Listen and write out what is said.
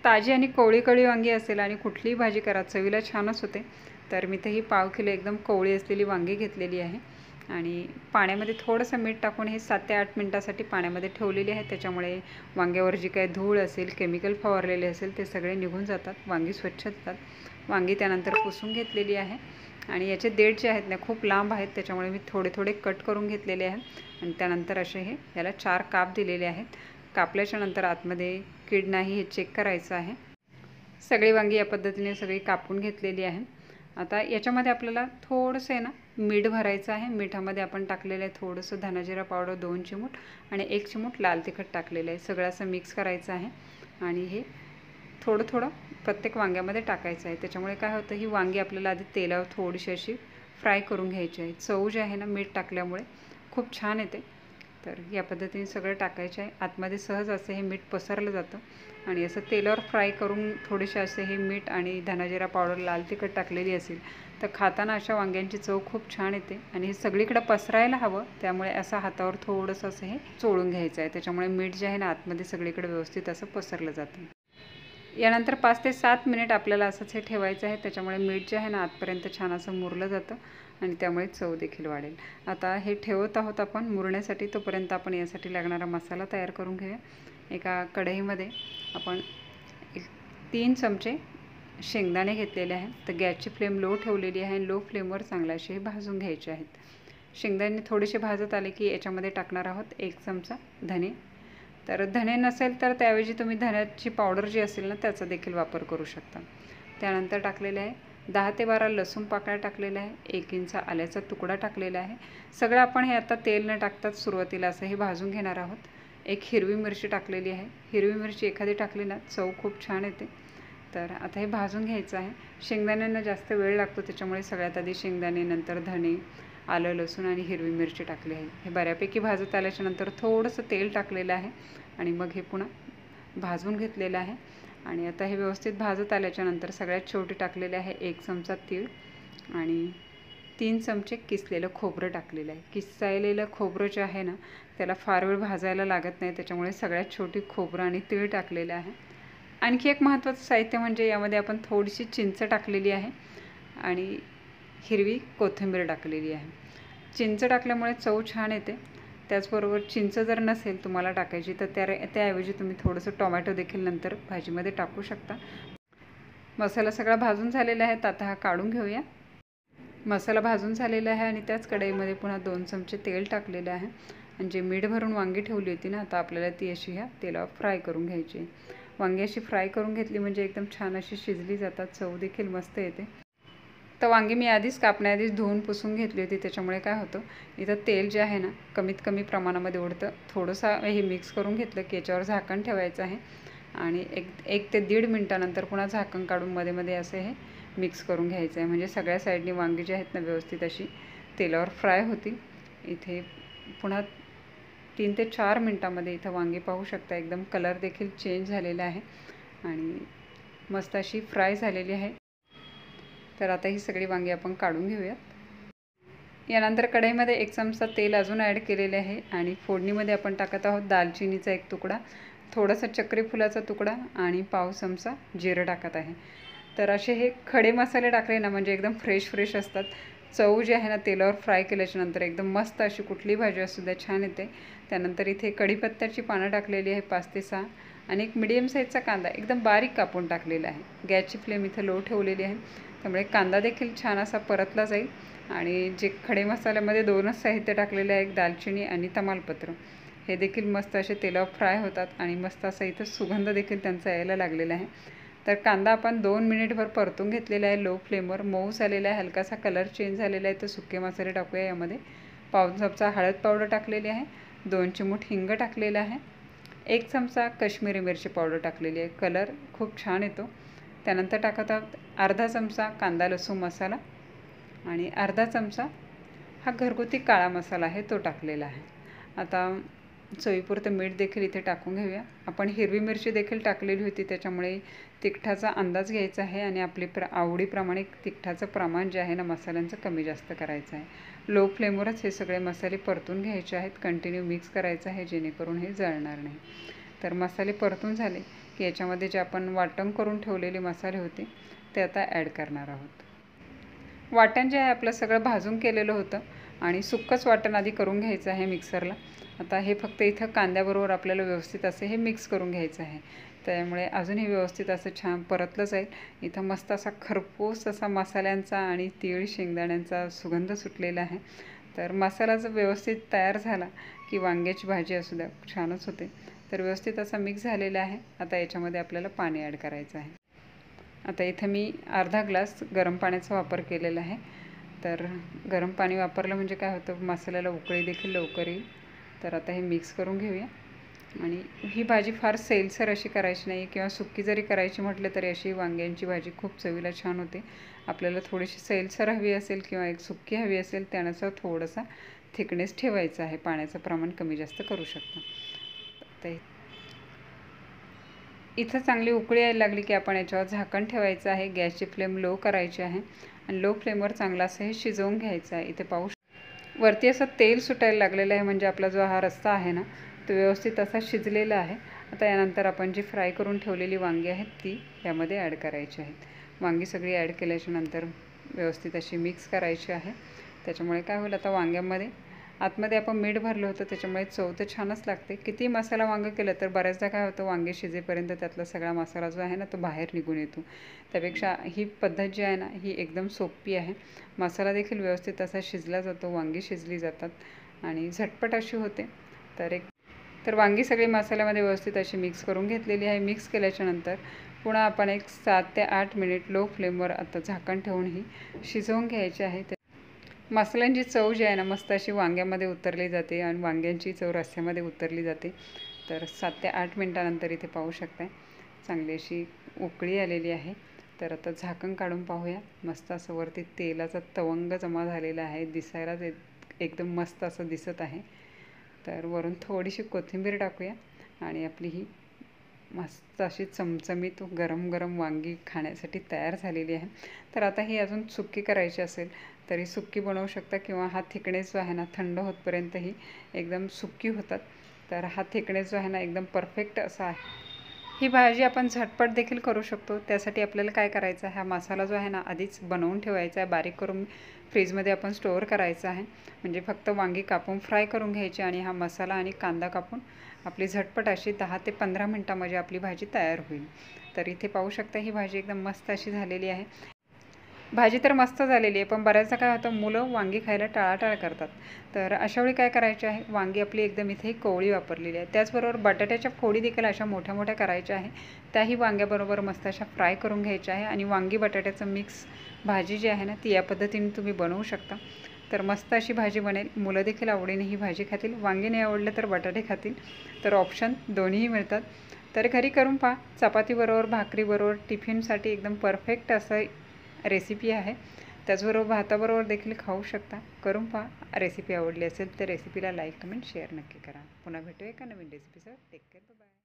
ताजी आणि कोवळी वांगी असेल आणि कुठलीही भाजी करा चवीला छानच होते। तर मी ही पाव किलो एकदम कोवळी असलेली वांगी घेतलेली आहे आणि पाण्यामध्ये थोडंसं मीठ टाकून हे 7 ते 8 मिनिटांसाठी पाण्यामध्ये ठेवलेली आहे। त्याच्यामुळे वांग्यावर जी काही धूळ असेल, केमिकल फवारलेले असेल ते सगळे निघून जातात, वांगी स्वच्छ होतात। वांगी त्यानंतर पुसून घेतलेली आहे आणि याचे देठ जे आहेत ना खूप लांब आहेत, त्याच्यामुळे मी थोडे थोडे कट करून घेतलेले आहेत आणि त्यानंतर असे हे याला 4 काप दिलेले आहेत। कापल्याच्या नंतर आतमध्ये कीड नाही हे चेक करायचं आहे। सगळी वांगी या पद्धतीने सगळी कापून घेतलेली आहे। आता याच्यामध्ये आपल्याला थोडंसं आहे ना मीठ भरायचं आहे। मिठामध्ये आपण टाकलेलं आहे थोडंसं धनाजिरा पावडर 2 चिमूट आणि 1 चिमूट लाल तिखट टाकलेलं आहे। सगळं असं मिक्स करायचं आहे आणि हे थोडं थोडं प्रत्येक वांग्यामध्ये टाकायचं आहे। त्याच्यामुळे काय होतं, ही वांगी आपल्याला आधी तेलावर थोडीशी अशी फ्राय करून घ्यायची आहे। चव जी आहे ना मीठ टाकल्यामुळे खूप छान येते। तर या पद्धतीने सगळं टाकायचं आहे। आतमध्ये सहज असं हे मीठ पसरलं जातं आणि असं तेलावर फ्राय करून थोडेसे असे हे मीठ आणि धनाजिरा पावडर लाल तिखट टाकलेली असेल तर खाताना अशा वांग्यांची चव खूप छान येते आणि हे सगळीकडे पसरायला हवं, त्यामुळे असं हातावर थोडंसं असं हे चोळून घ्यायचं आहे। त्याच्यामुळे मीठ जे आहे ना आतमध्ये सगळीकडे व्यवस्थित असं पसरलं जातं। यानंतर 5 ते 7 मिनिट आपल्याला असंच हे ठेवायचं आहे। त्याच्यामुळे मीठ जे आहे ना आतपर्यंत छान असं मुरलं जातं आणि त्यामुळे चव देखील वाढेल। आता हे ठेवत आहोत आपण मुरण्यासाठी, तोपर्यंत आपण यासाठी लागणारा मसाला तयार करून घेऊया। एका कढईमध्ये आपण 3 चमचे शेंगदाणे घेतलेले आहेत। तर गॅसची फ्लेम लो ठेवलेली आहे आणि लो फ्लेमवर चांगले असे भाजून घ्यायचे आहेत। शेंगदाणे थोडेसे भाजत आले की याच्यामध्ये टाकणार आहोत 1 चमचा धने। तर धने नसेल तर त्याऐवजी तुम्ही धण्याची पावडर जी असेल ना त्याचा देखील वापर करू शकता। त्यानंतर टाकलेले आहे 10 ते 12 लसूण पाकळ्या टाकलेल्या आहे, 1 इंच आल्याचा तुकडा टाकलेला आहे। सगळं आपण हे आता तेल न टाकताच सुरुवातीला असं हे भाजून घेणार आहोत। 1 हिरवी मिरची टाकलेली आहे। हिरवी मिरची एखादी टाकली ना चव खूप छान येते। तर आता हे भाजून घ्यायचं आहे। शेंगदाण्यांना जास्त वेळ लागतो, त्याच्यामुळे सगळ्यात आधी शेंगदाणे, नंतर धणे, आलं, लसूण आणि हिरवी मिरची टाकली आहे। हे बऱ्यापैकी भाजत आल्याच्या नंतर थोडंसं तेल टाकलेलं आहे आणि मग हे पुन्हा भाजून घेतलेलं आहे आणि आता हे व्यवस्थित भाजत आल्याच्या नंतर सगळ्यात शेवटी टाकलेले आहे 1 चमचा तीळ आणि 3 चमचे किसलेलं खोबरं टाकलेलं आहे। किसायलेलं खोबरं जे आहे ना त्याला फार वेळ भाजायला लागत नाही, त्याच्यामुळे सगळ्यात शेवटी खोबरं आणि तीळ टाकलेलं आहे। आणखी एक महत्त्वाचं साहित्य म्हणजे यामध्ये आपण थोडीशी चिंच टाकलेली आहे आणि हिरवी कोथिंबीर टाकलेली आहे। चिंच टाकल्यामुळे चव छान येते। त्याचबरोबर चिंच जर नसेल तुम्हाला टाकायची तर त्याऐवजी तुम्ही थोडंसं टोमॅटो देखील नंतर भाजीमध्ये टाकू शकता। मसाला सगळा भाजून झालेला आहे, आता हा काढून घेऊया। मसाला भाजून झालेला आहे आणि त्याच कढईमध्ये पुन्हा 2 चमचे तेल टाकलेलं आहे आणि जे मीठ भरून वांगी ठेवली होती ना आता आपल्याला ती अशी ह्या तेलावर फ्राय करून घ्यायची। वांगी अशी फ्राय करून घेतली म्हणजे एकदम छान अशी शिजली जातात, चव देखील मस्त येते। तर वांगी मी आधीच कापण्याआधीच धुवून पुसून घेतली होती, त्याच्यामुळे काय होतं इथं तेल जे आहे ना कमीत कमी प्रमाणामध्ये उडतं। थोडंसं हे मिक्स करून घेतलं की याच्यावर झाकण ठेवायचं आहे आणि 1 ते 1.5 मिनिटानंतर पुन्हा झाकण काढून मध्ये मध्ये असे हे मिक्स करून घ्यायचं आहे, म्हणजे सगळ्या साईडनी वांगी जी आहेत ना व्यवस्थित अशी तेलावर फ्राय होतील। इथे पुन्हा 3 ते 4 मिनिटांमध्ये इथं वांगी पाहू शकता एकदम कलर देखील चेंज झालेला आहे आणि मस्त अशी फ्राय झालेली आहे। तर आता ही सगळी वांगी आपण काढून घेऊयात। यानंतर कढईमध्ये 1 चमचा तेल अजून ॲड केलेले आहे आणि फोडणीमध्ये आपण टाकत आहोत दालचिनीचा 1 तुकडा, थोडासा चक्री फुलाचा तुकडा आणि पाव चमचा जिरं टाकत आहे। तर असे हे खडे मसाले टाकले ना म्हणजे एकदम फ्रेश असतात। चव जी आहे ना तेलावर फ्राय केल्याच्या नंतर एकदम मस्त अशी कुठलीही भाजी असू द्या छान येते। त्यानंतर इथे कढीपत्त्याची पानं टाकलेली आहे 5 ते 6 आणि एक मीडियम साईजचा कांदा एकदम बारीक कापून टाकलेला आहे। गॅसची फ्लेम इथं लो ठेवलेली आहे, त्यामुळे कांदा देखील छान असा परतला जाईल आणि जे खडे मसाल्यामध्ये 2च साहित्य टाकलेले आहे, एक दालचिनी आणि तमालपत्र, हे देखील मस्त असे तेलावर फ्राय होतात आणि मस्त असा इथं सुगंध देखील त्यांचा यायला लागलेला आहे। तर कांदा आपण 2 मिनिटभर परतून घेतलेला आहे लो फ्लेमवर, मऊ झालेला आहे, हलकासा कलर चेंज झालेला आहे। तर सुके मसाले टाकूया यामध्ये। पाव चमचा हळद पावडर टाकलेली आहे, 2 चिमूट हिंग टाकलेला आहे, 1 चमचा काश्मीरी मिरची पावडर टाकलेली आहे, कलर खूप छान येतो। त्यानंतर टाकत आहोत अर्धा चमचा कांदा लसूण मसाला आणि अर्धा चमचा हा घरगुती काळा मसाला आहे तो टाकलेला आहे। आता चवीपुरतं मीठ देखील इथे टाकून घेऊया। आपण हिरवी मिरची देखील टाकलेली होती, त्याच्यामुळे तिखटाचा अंदाज घ्यायचा आहे आणि आपली आवडीप्रमाणे तिखटाचं प्रमाण जे आहे ना मसाल्यांचं कमी जास्त करायचं आहे। लो फ्लेमवरच हे सगळे मसाले परतून घ्यायचे आहेत, कंटिन्यू मिक्स करायचं आहे जेणेकरून हे जळणार नाही। तर मसाले परतून झाले की याच्यामध्ये जे आपण वाटण करून ठेवलेले मसाले होते ते आता ॲड करणार आहोत. वाटण जे आहे आपलं सगळं भाजून केलेलं होतं आणि सुक्कंच वाटण आधी करून घ्यायचं आहे मिक्सरला. आता हे फक्त इथं कांद्याबरोबर आपल्याला व्यवस्थित असं हे मिक्स करून घ्यायचं आहे. त्यामुळे अजूनही व्यवस्थित असं छान परतलं जाईल. इथं मस्त असा खरपूस असा मसाल्यांचा आणि तीळ शेंगदाण्यांचा सुगंध सुटलेला आहे. तर मसाला जर व्यवस्थित तयार झाला की वांग्याची भाजी असू द्या छानच होते. तर व्यवस्थित असा मिक्स झालेला आहे. आता याच्यामध्ये आपल्याला पाणी ॲड करायचं आहे. आता इथं मी अर्धा ग्लास गरम पाण्याचा वापर केलेला आहे. तर गरम पाणी वापरलं म्हणजे काय होतं, मसाल्याला उकळी देखील लवकर येईल. तर आता हे मिक्स करून घेऊया. आणि ही भाजी फार सैलसर अशी करायची नाही किंवा सुक्की जरी करायची म्हटलं तरी अशी वांग्यांची भाजी खूप चवीला छान होते. आपल्याला थोडीशी सैलसर हवी असेल किंवा एक सुक्की हवी असेल त्यानुसार थोडासा थिकनेस ठेवायचा आहे. पाण्याचं प्रमाण कमी जास्त करू शकता. तर इथं चांगली उकळी यायला लागली की आपण याच्यावर झाकण ठेवायचं आहे. गॅसची फ्लेम लो करायची आहे आणि लो फ्लेमवर चांगलं असं हे शिजवून घ्यायचं आहे. इथे पाहू वरती असं तेल सुटायला लागलेलं आहे, म्हणजे आपला जो हा रस्सा आहे ना तो व्यवस्थित असा शिजलेला आहे. आता यानंतर आपण जी फ्राय करून ठेवलेली वांगी आहेत ती यामध्ये ॲड करायची आहेत. वांगी सगळी ॲड केल्याच्या नंतर व्यवस्थित अशी मिक्स करायची आहे. त्याच्यामुळे काय होईल, आता वांग्यामध्ये आतमध्ये आपण मीठ भरलं होतं त्याच्यामुळे चव तर छानच लागते. किती मसाला वांगं केलं तर बऱ्याचदा काय होतं, वांगे शिजेपर्यंत त्यातला सगळा मसाला जो आहे ना तो बाहेर निघून येतो. त्यापेक्षा ही पद्धत जी आहे ना ही एकदम सोपी आहे. मसाला देखील व्यवस्थित असा शिजला जातो, वांगी शिजली जातात आणि झटपट अशी होते. तर वांगी सगळी मसाल्यामध्ये व्यवस्थित अशी मिक्स करून घेतलेली आहे. मिक्स केल्याच्यानंतर पुन्हा आपण एक 7 ते 8 मिनिट लो फ्लेमवर आता झाकण ठेवून ही शिजवून घ्यायची आहे. मसाल्यांची चव जी आहे ना मस्त अशी वांग्यामध्ये उतरली जाते आणि वांग्यांची चव रस्स्यामध्ये उतरली जाते. तर 7 ते 8 मिनिटानंतर इथे पाहू शकताय चांगली अशी उकळी आलेली आहे. तर आता झाकण काढून पाहूया. मस्त असं वरती तेलाचा तवंग जमा झालेला आहे, दिसायलाच एकदम मस्त असं दिसत आहे. तर वरून थोडीशी कोथिंबीर टाकूया आणि आपली ही मस्त अशी चमचमीत गरम गरम वांगी खाण्यासाठी तयार झालेली आहे. तर आता ही अजून सुक्की करायची असेल तरी सुक्की बनवू शकता किंवा हा थिकनेस जो आहे ना थंड होतपर्यंत ही एकदम सुक्की होतात. तर हा थिकनेस जो आहे ना एकदम परफेक्ट असा आहे. ही भाजी आपण झटपट देखील करू शकतो. त्यासाठी आपल्याला काय करायचं आहे, हा मसाला जो आहे ना आधीच बनवून ठेवायचा आहे, बारीक करून फ्रीजमध्ये आपण स्टोअर करायचा आहे. म्हणजे फक्त वांगी कापून फ्राय करून घ्यायची आणि हा मसाला आणि कांदा कापून आपली झटपट अशी 10 ते 15 मिनटामध्ये आपली भाजी तयार होईल. तर इथे पाहू शकता ही भाजी एकदम मस्त अशी झालेली आहे. भाजी तर मस्त झालेली आहे, पण बऱ्याचदा काय होतं मुलं वांगी खायला टाळाटाळ करतात. तर अशावेळी काय करायचे आहे, वांगी आपली एकदम इथे कोवळी वापरलेली आहे. त्याचबरोबर बटाट्याच्या फोडी देखील अशा मोठ्या मोठ्या करायच्या आहे. त्याही वांग्याबरोबर मस्त अशा फ्राय करून घ्यायच्या आहे आणि वांगी बटाट्याचं मिक्स भाजी जी आहे ना ती या पद्धतीने तुम्ही बनवू शकता. तर मस्त अशी भाजी बनेल. मुलं देखील आवडीने ही भाजी खातील. वांगी नाही आवडलं तर बटाटे खातील. तर ऑप्शन दोन्हीही मिळतात. तर घरी करून पहा. चपातीबरोबर भाकरीबरोबर टिफिनसाठी एकदम परफेक्ट असं रेसिपी आहे. त्याचबरोबर भाताबरोबर देखील खाऊ शकता. करून पहा. रेसिपी आवडली असेल तर रेसिपीला लाईक कमेंट शेअर नक्की करा. पुन्हा भेटूया एका नवीन रेसिपीसह. Take care. बाय.